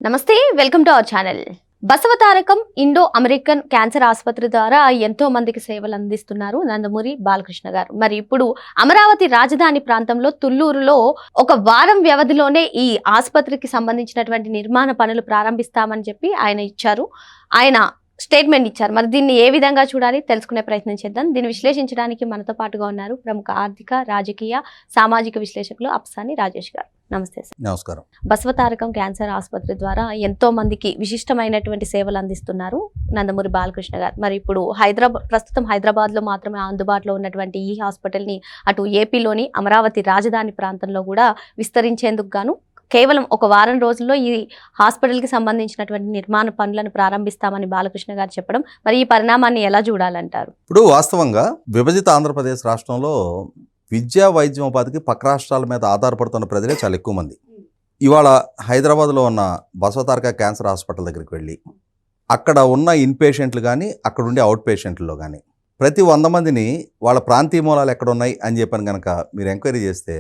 నమస్తే, welcome to our channel. Basavatarakam Indo American cancer ఆసుపత్రి ద్వారా ఎంతో మందికి సేవలు అందిస్తున్నారు నందమూరి బాలకృష్ణ గారు. మరి ఇప్పుడు అమరావతి రాజధాని ప్రాంతంలో తుళ్లూరులో ఒక వారం వ్యవధిలోనే ఈ ఆసుపత్రికి సంబంధించినటువంటి నిర్మాణ పనులు ప్రారంభిస్తామని చెప్పి ఆయన స్టేట్మెంట్ ఇచ్చారు. మరి దీన్ని ఏ విధంగా చూడాలి తెలుసుకునే ప్రయత్నం చేద్దాం. దీన్ని విశ్లేషించడానికి మనతో పాటుగా ఉన్నారు ప్రముఖ ఆర్థిక, రాజకీయ, సామాజిక విశ్లేషకులు అప్సాని రాజేష్ గారు. నమస్తే సార్. నమస్కారం. బసవతారకం క్యాన్సర్ ఆసుపత్రి ద్వారా ఎంతో మందికి విశిష్టమైనటువంటి సేవలు అందిస్తున్నారు నందమూరి బాలకృష్ణ గారు. మరి ఇప్పుడు ప్రస్తుతం హైదరాబాద్ లో మాత్రమే అందుబాటులో ఉన్నటువంటి ఈ హాస్పిటల్ ని అటు ఏపీలోని అమరావతి రాజధాని ప్రాంతంలో కూడా విస్తరించేందుకు గాను కేవలం ఒక వారం రోజుల్లో ఈ హాస్పిటల్కి సంబంధించినటువంటి నిర్మాణ పనులను ప్రారంభిస్తామని బాలకృష్ణ గారు చెప్పడం, మరి ఈ పరిణామాన్ని ఎలా చూడాలంటారు? ఇప్పుడు వాస్తవంగా విభజిత ఆంధ్రప్రదేశ్ రాష్ట్రంలో విద్యా వైద్యోపాధికి పక్క రాష్ట్రాల మీద ఆధారపడుతున్న ప్రజలే చాలా ఎక్కువ మంది. ఇవాళ హైదరాబాద్లో ఉన్న బసవతారక క్యాన్సర్ హాస్పిటల్ దగ్గరికి వెళ్ళి అక్కడ ఉన్న ఇన్ పేషెంట్లు కానీ అక్కడ ఉండే అవుట్ పేషెంట్లో కానీ ప్రతి 100 మందిని వాళ్ళ ప్రాంతీయ మూలాలు ఎక్కడ ఉన్నాయి అని చెప్పని కనుక మీరు ఎంక్వైరీ చేస్తే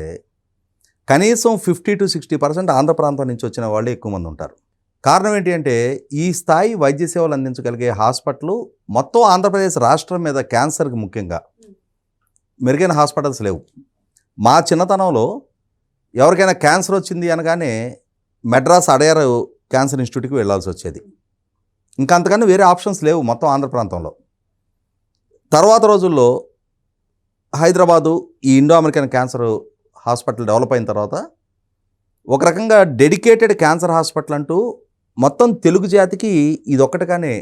కనీసం 50 to 60% ఆంధ్ర ప్రాంతం నుంచి వచ్చిన వాళ్ళే ఎక్కువ మంది ఉంటారు. కారణం ఏంటి అంటే ఈ స్థాయి వైద్య సేవలు అందించగలిగే హాస్పిటల్ మొత్తం ఆంధ్రప్రదేశ్ రాష్ట్రం మీద క్యాన్సర్కి ముఖ్యంగా మెరుగైన హాస్పిటల్స్ లేవు. మా చిన్నతనంలో ఎవరికైనా క్యాన్సర్ వచ్చింది అనగానే మెడ్రాస్ అడయార్ క్యాన్సర్ ఇన్స్టిట్యూట్కి వెళ్ళాల్సి వచ్చేది. ఇంకా అంతకన్నా వేరే ఆప్షన్స్ లేవు మొత్తం ఆంధ్ర ప్రాంతంలో. తర్వాత రోజుల్లో హైదరాబాదు ఈ Indo American cancer hospital develop అయిన తర్వాత ఒక రకంగా డెడికేటెడ్ క్యాన్సర్ హాస్పిటల్ అంటూ మొత్తం తెలుగు జాతికి ఇదొక్కటిగానే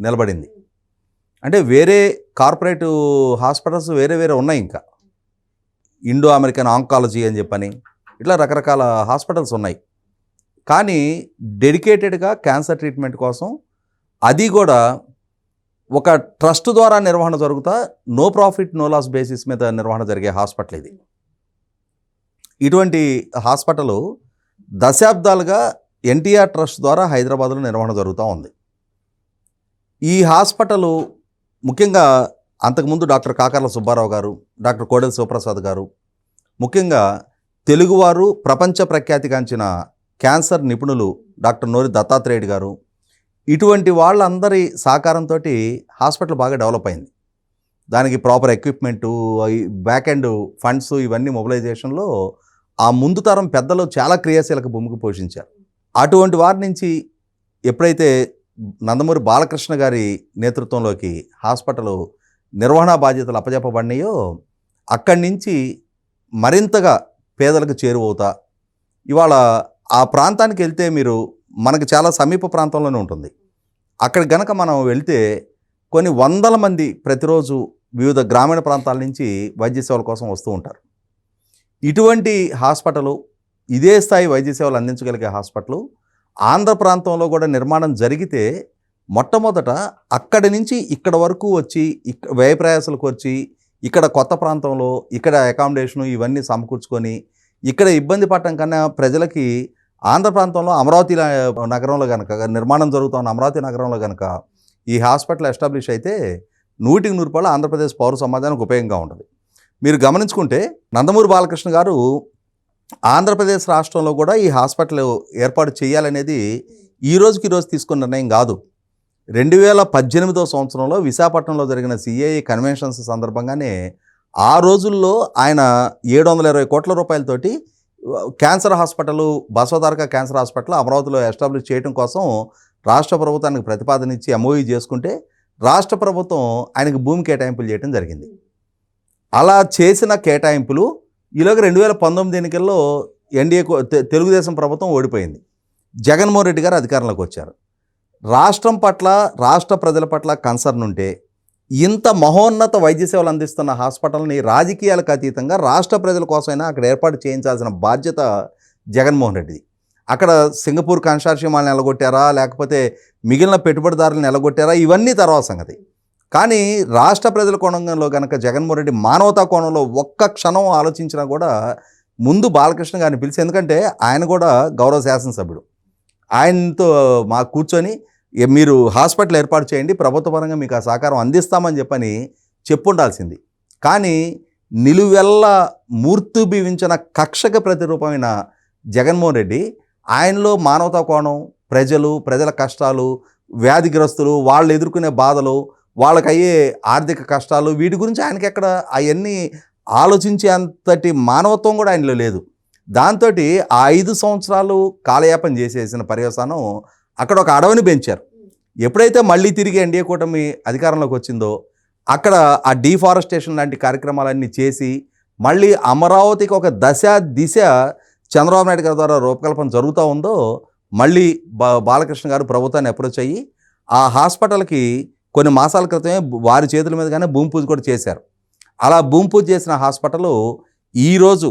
నిలబడింది. అంటే వేరే కార్పొరేటివ్ హాస్పిటల్స్ వేరే ఉన్నాయి. ఇంకా ఇండో అమెరికన్ ఆంకాలజీ అని చెప్పని ఇట్లా రకరకాల హాస్పిటల్స్ ఉన్నాయి. కానీ డెడికేటెడ్గా క్యాన్సర్ ట్రీట్మెంట్ కోసం అది కూడా ఒక ట్రస్ట్ ద్వారా నిర్వహణ జరుగుతా no profit no loss basis మీద నిర్వహణ జరిగే హాస్పిటల్ ఇది. ఇటువంటి హాస్పిటల్ దశాబ్దాలుగా ఎన్టీఆర్ ట్రస్ట్ ద్వారా హైదరాబాద్లో నిర్వహణ జరుగుతూ ఉంది. ఈ హాస్పిటల్ ముఖ్యంగా అంతకుముందు డాక్టర్ కాకర్ల సుబ్బారావు గారు, డాక్టర్ కోడెల శివప్రసాద్ గారు, ముఖ్యంగా తెలుగువారు ప్రపంచ ప్రఖ్యాతిగాంచిన క్యాన్సర్ నిపుణులు డాక్టర్ నోరి దత్తాత్రేయుడు గారు, ఇటువంటి వాళ్ళందరి సహకారంతో హాస్పిటల్ బాగా డెవలప్ అయింది. దానికి proper equipment, back and funds ఇవన్నీ మొబిలైజేషన్లో ఆ ముందు తరం పెద్దలు చాలా క్రియాశీలక భూమికి పోషించారు. అటువంటి వారి నుంచి ఎప్పుడైతే నందమూరి బాలకృష్ణ గారి నేతృత్వంలోకి హాస్పిటల్ నిర్వహణ బాధ్యతలు అప్పజెప్పబడినాయో అక్కడి నుంచి మరింతగా పేదలకు చేరువవుతా ఇవాళ ఆ ప్రాంతానికి వెళ్తే మీరు మనకు చాలా సమీప ప్రాంతంలోనే ఉంటుంది. అక్కడ గనక మనం వెళ్తే కొన్ని వందల మంది ప్రతిరోజు వివిధ గ్రామీణ ప్రాంతాల నుంచి వైద్య సేవల కోసం వస్తూ ఉంటారు. ఇటువంటి హాస్పిటలు, ఇదే స్థాయి వైద్య సేవలు అందించగలిగే హాస్పిటల్ ఆంధ్ర ప్రాంతంలో కూడా నిర్మాణం జరిగితే మొట్టమొదట అక్కడి నుంచి ఇక్కడ వరకు వచ్చి వ్యయ ప్రయాసాలకు వచ్చి ఇక్కడ కొత్త ప్రాంతంలో ఇక్కడ అకామిడేషను ఇవన్నీ సమకూర్చుకొని ఇక్కడ ఇబ్బంది పడటం కన్నా ప్రజలకి ఆంధ్ర ప్రాంతంలో అమరావతి నగరంలో కనుక నిర్మాణం జరుగుతున్న అమరావతి నగరంలో కనుక ఈ హాస్పిటల్ ఎస్టాబ్లిష్ అయితే 100% ఆంధ్రప్రదేశ్ పౌర సమాజానికి ఉపయోగంగా ఉంటుంది. మీరు గమనించుకుంటే నందమూరి బాలకృష్ణ గారు ఆంధ్రప్రదేశ్ రాష్ట్రంలో కూడా ఈ హాస్పిటల్ ఏర్పాటు చేయాలనేది ఈ రోజుకి రోజు తీసుకున్న నిర్ణయం కాదు. 2018వ సంవత్సరంలో విశాఖపట్నంలో జరిగిన సిఐఏ కన్వెన్షన్స్ సందర్భంగానే ఆ రోజుల్లో ఆయన 720 కోట్ల రూపాయలతోటి cancer hospital, Basavataraka cancer hospital అమరావతిలో ఎస్టాబ్లిష్ చేయడం కోసం రాష్ట్ర ప్రభుత్వానికి ప్రతిపాదన ఇచ్చి ఎంఓయూ చేసుకుంటే రాష్ట్ర ప్రభుత్వం ఆయనకు భూమి కేటాయింపులు చేయడం జరిగింది. అలా చేసిన కేటాయింపులు ఈలోగా 2019 ఎన్నికల్లో ఎన్డీఏ తెలుగుదేశం ప్రభుత్వం ఓడిపోయింది. జగన్మోహన్ రెడ్డి గారు అధికారంలోకి వచ్చారు. రాష్ట్రం పట్ల, రాష్ట్ర ప్రజల పట్ల కన్సర్న్ ఉంటే ఇంత మహోన్నత వైద్య సేవలు అందిస్తున్న హాస్పిటల్ని రాజకీయాలకు అతీతంగా రాష్ట్ర ప్రజల కోసమైనా అక్కడ ఏర్పాటు చేయించాల్సిన బాధ్యత జగన్మోహన్ రెడ్డిది. అక్కడ సింగపూర్ కన్సార్షియం వాళ్ళని నిలగొట్టారా, లేకపోతే మిగిలిన పెట్టుబడిదారులను నిలగొట్టారా, ఇవన్నీ తర్వాత సంగతి. కానీ రాష్ట్ర ప్రజల కోణంలో కనుక జగన్మోహన్ రెడ్డి మానవతా కోణంలో ఒక్క క్షణం ఆలోచించినా కూడా ముందు బాలకృష్ణ గారిని పిలిచి, ఎందుకంటే ఆయన కూడా గౌరవ శాసనసభ్యుడు, ఆయనతో మా కూర్చొని మీరు హాస్పిటల్ ఏర్పాటు చేయండి, ప్రభుత్వ పరంగా మీకు ఆ సహకారం అందిస్తామని చెప్పని చెప్పుండాల్సింది. కానీ నిలువెల్ల మూర్తిభవించిన కక్షక ప్రతిరూపమైన జగన్మోహన్ రెడ్డి ఆయనలో మానవతా కోణం, ప్రజల కష్టాలు, వ్యాధిగ్రస్తులు, వాళ్ళు ఎదుర్కొనే బాధలు, వాళ్ళకయ్యే ఆర్థిక కష్టాలు, వీటి గురించి ఆయనకి ఎక్కడ అవన్నీ ఆలోచించే అంతటి మానవత్వం కూడా ఆయనలో లేదు. దాంతో ఆ 5 సంవత్సరాలు కాలయాపన చేసేసిన పర్యవసానం అక్కడ ఒక అడవిని పెంచారు. ఎప్పుడైతే మళ్ళీ తిరిగి ఎన్డీఏ కూటమి అధికారంలోకి వచ్చిందో అక్కడ ఆ డీఫారెస్టేషన్ లాంటి కార్యక్రమాలన్నీ చేసి మళ్ళీ అమరావతికి ఒక దిశ చంద్రబాబు నాయుడు గారి ద్వారా రూపకల్పన జరుగుతూ ఉందో మళ్ళీ బాలకృష్ణ గారు ప్రభుత్వాన్ని అప్రోచ్ అయ్యి ఆ హాస్పిటల్కి కొన్ని మాసాల క్రితమే వారి చేతుల మీదుగానే భూమి పూజ కూడా చేశారు. అలా భూమి పూజ చేసిన హాస్పిటల్ ఈరోజు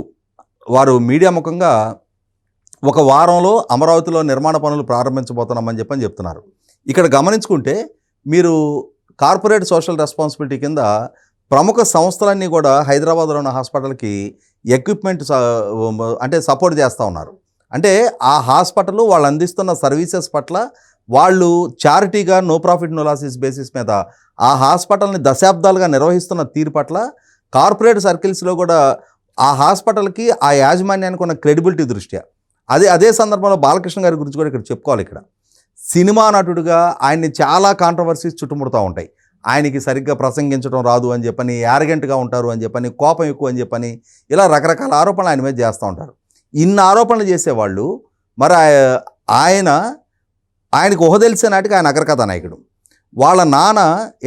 వారు మీడియా ముఖంగా ఒక వారంలో అమరావతిలో నిర్మాణ పనులు ప్రారంభించబోతున్నామని చెప్తున్నారు. ఇక్కడ గమనించుకుంటే మీరు కార్పొరేట్ సోషల్ రెస్పాన్సిబిలిటీ కింద ప్రముఖ సంస్థలన్నీ కూడా హైదరాబాద్లో ఉన్న హాస్పిటల్కి ఎక్విప్మెంట్ అంటే సపోర్ట్ చేస్తూ ఉన్నారు. అంటే ఆ హాస్పిటల్ వాళ్ళు అందిస్తున్న సర్వీసెస్ పట్ల వాళ్ళు చారిటీగా no profit no losses basis మీద ఆ హాస్పిటల్ని దశాబ్దాలుగా నిర్వహిస్తున్న తీరు పట్ల కార్పొరేట్ సర్కిల్స్లో కూడా ఆ హాస్పిటల్కి ఆ యాజమాన్యానికి ఉన్న క్రెడిబిలిటీ దృష్ట్యా అదే సందర్భంలో బాలకృష్ణ గారి గురించి కూడా ఇక్కడ చెప్పుకోవాలి. ఇక్కడ సినిమా నటుడుగా ఆయన్ని చాలా కాంట్రవర్సీస్ చుట్టుముడుతూ ఉంటాయి. ఆయనకి సరిగ్గా ప్రసంగించడం రాదు అని చెప్పని, యారగెంట్గా ఉంటారు అని చెప్పని, కోపం ఎక్కువ అని చెప్పని, ఇలా రకరకాల ఆరోపణలు ఆయన మీద చేస్తూ ఉంటారు. ఇన్ని ఆరోపణలు చేసేవాళ్ళు మరి ఆయనకు ఊహ తెలిసే నాటికి ఆయన అగ్రకథా నాయకుడు. వాళ్ళ నాన్న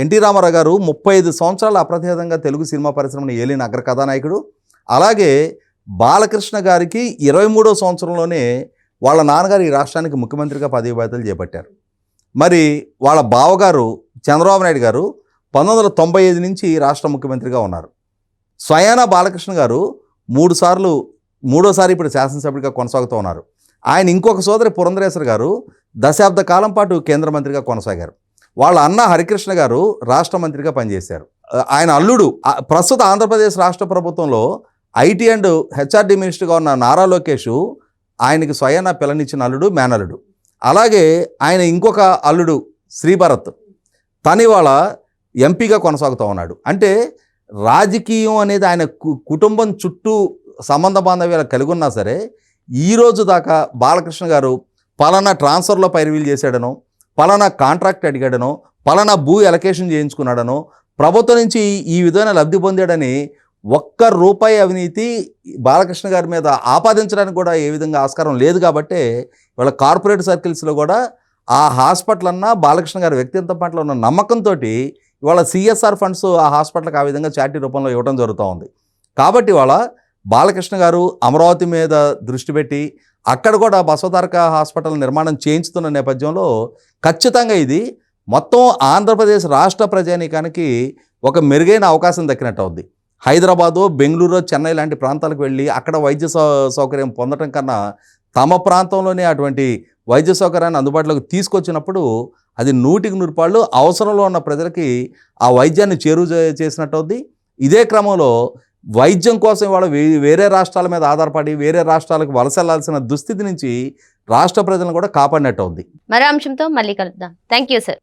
ఎన్టీ రామారావు గారు 35 సంవత్సరాలు అప్రతిహతంగా తెలుగు సినిమా పరిశ్రమను ఏలిన అగ్రకథానాయకుడు. అలాగే బాలకృష్ణ గారికి 23వ సంవత్సరంలోనే వాళ్ళ నాన్నగారు ఈ రాష్ట్రానికి ముఖ్యమంత్రిగా పదవి బాధ్యతలు చేపట్టారు. మరి వాళ్ళ బావగారు చంద్రబాబు నాయుడు గారు 1995 నుంచి రాష్ట్ర ముఖ్యమంత్రిగా ఉన్నారు. స్వయానా బాలకృష్ణ గారు మూడోసారి ఇప్పుడు శాసనసభ్యుడిగా కొనసాగుతూ ఉన్నారు. ఆయన ఇంకొక సోదరి పురంధరేశ్వర్ గారు దశాబ్ద కాలం పాటు కేంద్ర మంత్రిగా కొనసాగారు. వాళ్ళ అన్న హరికృష్ణ గారు రాష్ట్ర మంత్రిగా పనిచేశారు. ఆయన అల్లుడు ప్రస్తుత ఆంధ్రప్రదేశ్ రాష్ట్ర ప్రభుత్వంలో ఐటీ అండ్ హెచ్ఆర్డీ మినిస్టర్గా ఉన్న నారా లోకేష్ ఆయనకి స్వయానా పిల్లనిచ్చిన అల్లుడు, మేనల్లుడు. అలాగే ఆయన ఇంకొక అల్లుడు శ్రీభరత్ తను ఇవాళ ఎంపీగా కొనసాగుతూ ఉన్నాడు. అంటే రాజకీయం అనేది ఆయన కుటుంబం చుట్టూ సంబంధ బాంధవ్యాలు కలిగి ఉన్నా సరే ఈరోజు దాకా బాలకృష్ణ గారు పలానా ట్రాన్స్ఫర్లో పైరవీలు చేశాడనో, పలానా కాంట్రాక్ట్ అడిగాడనో, పలానా భూ ఎలకేషన్ చేయించుకున్నాడనో, ప్రభుత్వం నుంచి ఈ విధమైన లబ్ధి పొందాడని ఒక్క రూపాయి అవినీతి బాలకృష్ణ గారి మీద ఆపాదించడానికి కూడా ఏ విధంగా ఆస్కారం లేదు. కాబట్టి వాళ్ళ కార్పొరేట్ సర్కిల్స్లో కూడా ఆ హాస్పిటల్ అన్నా బాలకృష్ణ గారి వ్యక్తిత్వం పట్ల ఉన్న నమ్మకంతో ఇవాళ సిఎస్ఆర్ ఫండ్స్ ఆ హాస్పిటల్కి ఆ విధంగా చారిటీ రూపంలో ఇవ్వడం జరుగుతూ ఉంది. కాబట్టి ఇవాళ బాలకృష్ణ గారు అమరావతి మీద దృష్టి పెట్టి అక్కడ కూడా బసవతారక హాస్పిటల్ నిర్మాణం చేయించుతున్న నేపథ్యంలో ఖచ్చితంగా ఇది మొత్తం ఆంధ్రప్రదేశ్ రాష్ట్ర ప్రజానీకానికి ఒక మెరుగైన అవకాశం దక్కినట్టు అవుద్ది. హైదరాబాదు, బెంగళూరు, చెన్నై లాంటి ప్రాంతాలకు వెళ్ళి అక్కడ వైద్య సౌకర్యం పొందడం కన్నా తమ ప్రాంతంలోనే అటువంటి వైద్య సౌకర్యాన్ని అందుబాటులోకి తీసుకొచ్చినప్పుడు అది 100% అవసరంలో ఉన్న ప్రజలకి ఆ వైద్యాన్ని చేరువ చేసినట్టు అవుద్ది. ఇదే క్రమంలో వైద్యం కోసం ఇవాళ వేరే రాష్ట్రాల మీద ఆధారపడి వేరే రాష్ట్రాలకు వలస వెళ్లాల్సిన దుస్థితి నుంచి రాష్ట్ర ప్రజలను కూడా కాపాడినట్టు అవుద్ది. మరో అంశంతో మళ్ళీ కలుద్దాం. Thank you sir.